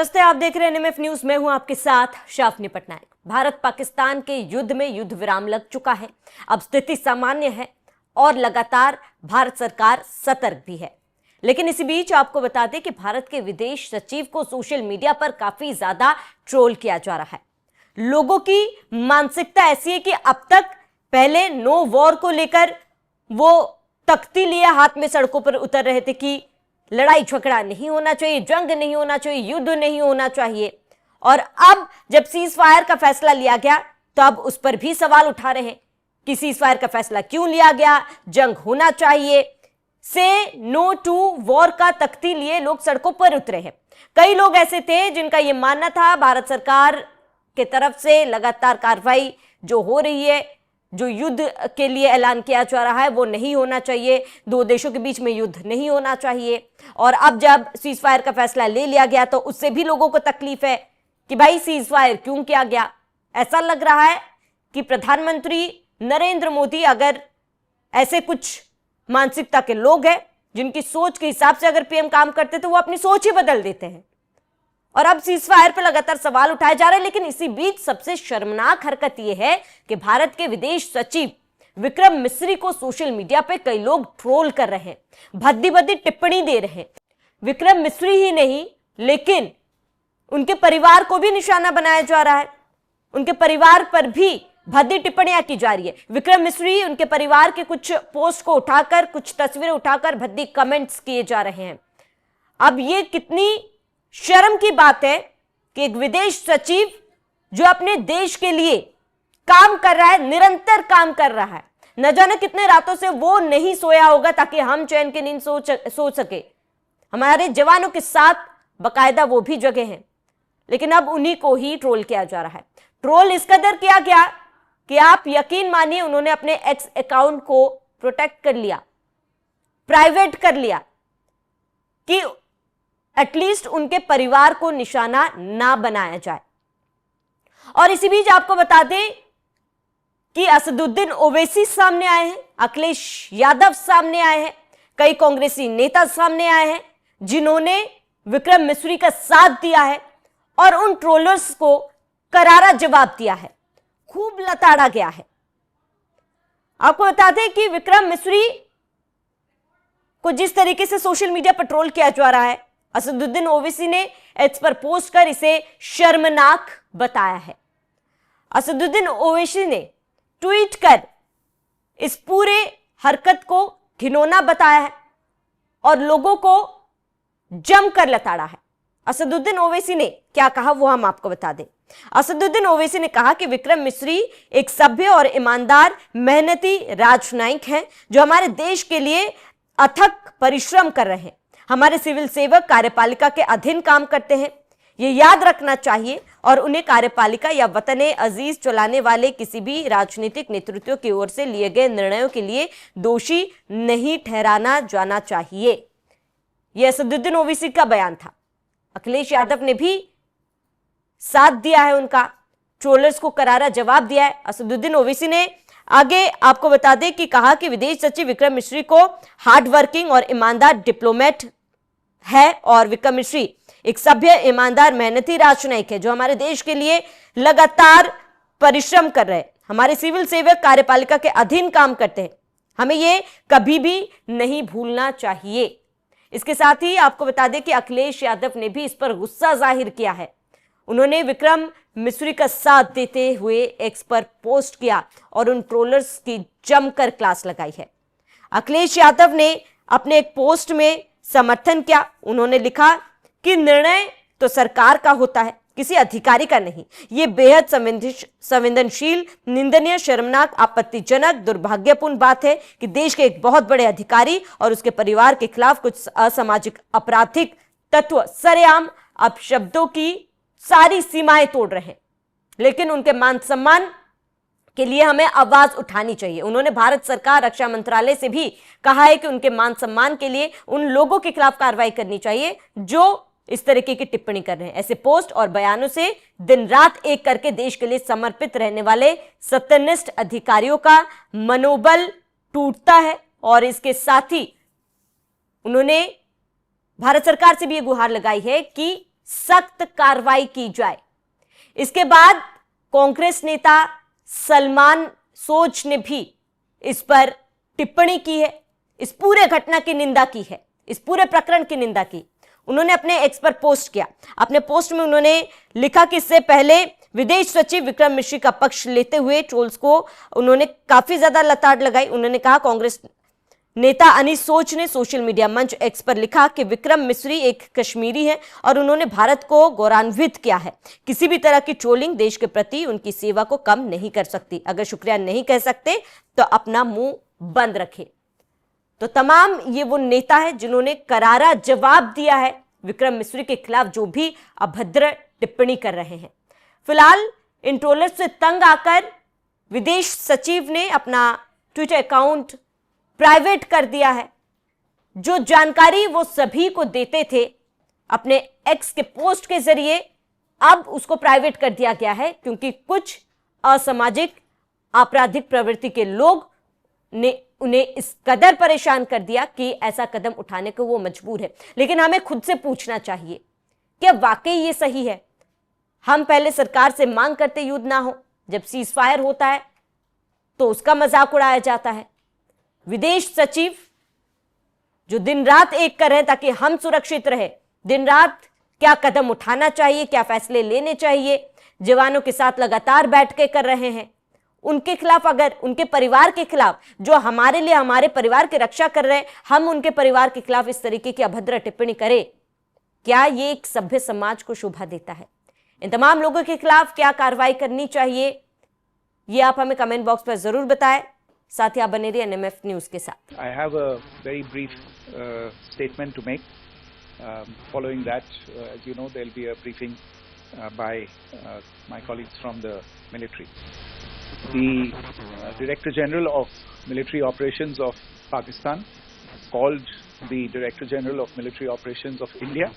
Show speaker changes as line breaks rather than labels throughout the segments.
नमस्ते, आप देख रहे हैं एनएमएफ न्यूज। मैं हूं आपके साथ शाफनी पटनायक। भारत पाकिस्तान के युद्ध में युद्ध विराम लग चुका है। अब स्थिति सामान्य है और लगातार भारत सरकार सतर्क भी है। लेकिन इसी बीच आपको बता दें कि भारत के विदेश सचिव को सोशल मीडिया पर काफी ज्यादा ट्रोल किया जा रहा है। लोगों की मानसिकता ऐसी है कि अब तक पहले नो वॉर को लेकर वो तख्ती लिए हाथ में सड़कों पर उतर रहे थे कि लड़ाई झगड़ा नहीं होना चाहिए, जंग नहीं होना चाहिए, युद्ध नहीं होना चाहिए। और अब जब सीज फायर का फैसला लिया गया तो अब उस पर भी सवाल उठा रहे हैं कि सीज फायर का फैसला क्यों लिया गया, जंग होना चाहिए। से नो टू वॉर का तख्ती लिए लोग सड़कों पर उतरे हैं। कई लोग ऐसे थे जिनका यह मानना था भारत सरकार के तरफ से लगातार कार्रवाई जो हो रही है, जो युद्ध के लिए ऐलान किया जा रहा है वो नहीं होना चाहिए, दो देशों के बीच में युद्ध नहीं होना चाहिए। और अब जब सीज फायर का फैसला ले लिया गया तो उससे भी लोगों को तकलीफ है कि भाई सीज फायर क्यों किया गया। ऐसा लग रहा है कि प्रधानमंत्री नरेंद्र मोदी अगर ऐसे कुछ मानसिकता के लोग हैं जिनकी सोच के हिसाब से अगर पीएम काम करते तो वो अपनी सोच ही बदल देते हैं। और अब सीज फायर पर लगातार सवाल उठाए जा रहे हैं। लेकिन इसी बीच सबसे शर्मनाक हरकत यह है कि भारत के विदेश सचिव विक्रम मिस्री को सोशल मीडिया पे कई लोग ट्रोल कर रहे हैं, भद्दी भद्दी टिप्पणी दे रहे हैं। विक्रम मिस्री ही नहीं, लेकिन उनके परिवार को भी निशाना बनाया जा रहा है। उनके परिवार पर भी भद्दी टिप्पणियां की जा रही है। विक्रम मिस्री, उनके परिवार के कुछ पोस्ट को उठाकर, कुछ तस्वीरें उठाकर भद्दी कमेंट्स किए जा रहे हैं। अब ये कितनी शर्म की बात है कि एक विदेश सचिव जो अपने देश के लिए काम कर रहा है, निरंतर काम कर रहा है, न जाने कितने रातों से वो नहीं सोया होगा ताकि हम चैन की नींद सो सके। हमारे जवानों के साथ बकायदा वो भी जगह हैं, लेकिन अब उन्हीं को ही ट्रोल किया जा रहा है। ट्रोल इस कदर किया गया कि आप यकीन मानिए उन्होंने अपने एक्स अकाउंट को प्रोटेक्ट कर लिया, प्राइवेट कर लिया कि एटलीस्ट उनके परिवार को निशाना ना बनाया जाए। और इसी बीच आपको बता दें कि असदुद्दीन ओवैसी सामने आए हैं, अखिलेश यादव सामने आए हैं, कई कांग्रेसी नेता सामने आए हैं जिन्होंने विक्रम मिस्री का साथ दिया है और उन ट्रोलर्स को करारा जवाब दिया है, खूब लताड़ा गया है। आपको बता दें कि विक्रम मिस्री को जिस तरीके से सोशल मीडिया पर ट्रोल किया जा रहा है, असदुद्दीन ओवैसी ने एक्स पर पोस्ट कर इसे शर्मनाक बताया है। असदुद्दीन ओवैसी ने ट्वीट कर इस पूरे हरकत को घिनौना बताया है और लोगों को जमकर लताड़ा है। असदुद्दीन ओवैसी ने क्या कहा वो हम आपको बता दें। असदुद्दीन ओवैसी ने कहा कि विक्रम मिस्री एक सभ्य और ईमानदार, मेहनती राजनयिक हैं जो हमारे देश के लिए अथक परिश्रम कर रहे हैं। हमारे सिविल सेवक कार्यपालिका के अधीन काम करते हैं, ये याद रखना चाहिए और उन्हें कार्यपालिका या वतने अजीज चलाने वाले किसी भी राजनीतिक नेतृत्व की ओर से लिए गए निर्णयों के लिए दोषी नहीं ठहराना जाना चाहिए। यह असदुद्दीन ओवैसी का बयान था। अखिलेश यादव ने भी साथ दिया है उनका, ट्रोलर्स को करारा जवाब दिया है। असदुद्दीन ओवैसी ने आगे आपको बता दें कि कहा कि विदेश सचिव विक्रम मिस्री को हार्ड वर्किंग और ईमानदार डिप्लोमेट है और विक्रम मिस्री एक सभ्य, ईमानदार, मेहनती राजनयिक है जो हमारे देश के लिए लगातार परिश्रम कर रहे हैं। हमारे सिविल सेवक कार्यपालिका के अधीन काम करते हैं, हमें ये कभी भी नहीं भूलना चाहिए। इसके साथ ही आपको बता दें कि अखिलेश यादव ने भी इस पर गुस्सा जाहिर किया है। उन्होंने विक्रम मिस्री का साथ देते हुए एक्स पर पोस्ट किया और उन ट्रोलर्स की जमकर क्लास लगाई है। अखिलेश यादव ने अपने एक पोस्ट में समर्थन किया। उन्होंने लिखा कि निर्णय तो सरकार का होता है, किसी अधिकारी का नहीं। ये बेहद संवेदनशील, निंदनीय, शर्मनाक, आपत्तिजनक, दुर्भाग्यपूर्ण बात है कि देश के एक बहुत बड़े अधिकारी और उसके परिवार के खिलाफ कुछ असामाजिक आपराधिक तत्व सरेआम अपशब्दों की सारी सीमाएं तोड़ रहे हैं। लेकिन उनके मान सम्मान के लिए हमें आवाज उठानी चाहिए। उन्होंने भारत सरकार, रक्षा मंत्रालय से भी कहा है कि उनके मान सम्मान के लिए उन लोगों के खिलाफ कार्रवाई करनी चाहिए जो इस तरीके की टिप्पणी कर रहे हैं। ऐसे पोस्ट और बयानों से दिन रात एक करके देश के लिए समर्पित रहने वाले सत्यनिष्ठ अधिकारियों का मनोबल टूटता है। और इसके साथ ही उन्होंने भारत सरकार से भी यह गुहार लगाई है कि सख्त कार्रवाई की जाए। इसके बाद कांग्रेस नेता सलमान सोच ने भी इस पर टिप्पणी की है, इस पूरे घटना की निंदा की है, इस पूरे प्रकरण की निंदा की। उन्होंने अपने एक्स पर पोस्ट किया। अपने पोस्ट में उन्होंने लिखा कि इससे पहले विदेश सचिव विक्रम मिश्री का पक्ष लेते हुए ट्रोल्स को उन्होंने काफी ज्यादा लताड़ लगाई। उन्होंने कहा, कांग्रेस नेता अनीस सोच ने सोशल मीडिया मंच एक्स पर लिखा कि विक्रम मिश्री एक कश्मीरी हैं और उन्होंने भारत को गौरवान्वित किया है। किसी भी तरह की ट्रोलिंग देश के प्रति उनकी सेवा को कम नहीं कर सकती। अगर शुक्रिया नहीं कह सकते तो अपना मुंह बंद रखे। तो तमाम ये वो नेता है जिन्होंने करारा जवाब दिया है विक्रम मिश्री के खिलाफ जो भी अभद्र टिप्पणी कर रहे हैं। फिलहाल इन ट्रोलर्स से तंग आकर विदेश सचिव ने अपना ट्विटर अकाउंट प्राइवेट कर दिया है। जो जानकारी वो सभी को देते थे अपने एक्स के पोस्ट के जरिए, अब उसको प्राइवेट कर दिया गया है क्योंकि कुछ असामाजिक आपराधिक प्रवृत्ति के लोग ने उन्हें इस कदर परेशान कर दिया कि ऐसा कदम उठाने को वो मजबूर है। लेकिन हमें खुद से पूछना चाहिए क्या वाकई ये सही है? हम पहले सरकार से मांग करते युद्ध ना हो, जब सीज फायर होता है तो उसका मजाक उड़ाया जाता है। विदेश सचिव जो दिन रात एक कर रहे हैं ताकि हम सुरक्षित रहे, दिन रात क्या कदम उठाना चाहिए, क्या फैसले लेने चाहिए, जवानों के साथ लगातार बैठ के कर रहे हैं। उनके खिलाफ, अगर उनके परिवार के खिलाफ, जो हमारे लिए हमारे परिवार की रक्षा कर रहे हैं, हम उनके परिवार के खिलाफ इस तरीके की अभद्र टिप्पणी करें, क्या ये एक सभ्य समाज को शोभा देता है? इन तमाम लोगों के खिलाफ क्या कार्रवाई करनी चाहिए, ये आप हमें कमेंट बॉक्स पर जरूर बताएं। साथ ही आप बने रहिए एनएमएफ न्यूज के साथ।
I have a very brief statement to make. Following that, as you know, there will be a briefing by my colleagues from the military. The Director General of Military Operations of Pakistan called the Director General of Military Operations of India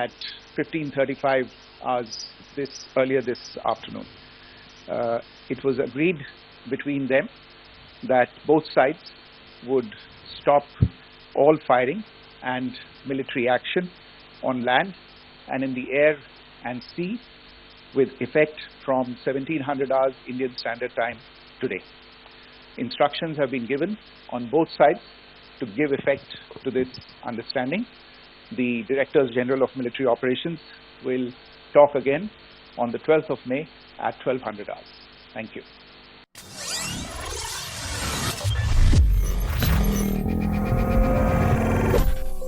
at 15:35 hours earlier this afternoon. It was agreed between them that both sides would stop all firing and military action on land and in the air and sea with effect from 1700 hours Indian Standard Time today. Instructions have been given on both sides to give effect to this understanding. The Directors General of Military Operations will talk again on the 12th of May at 1200 hours. Thank you.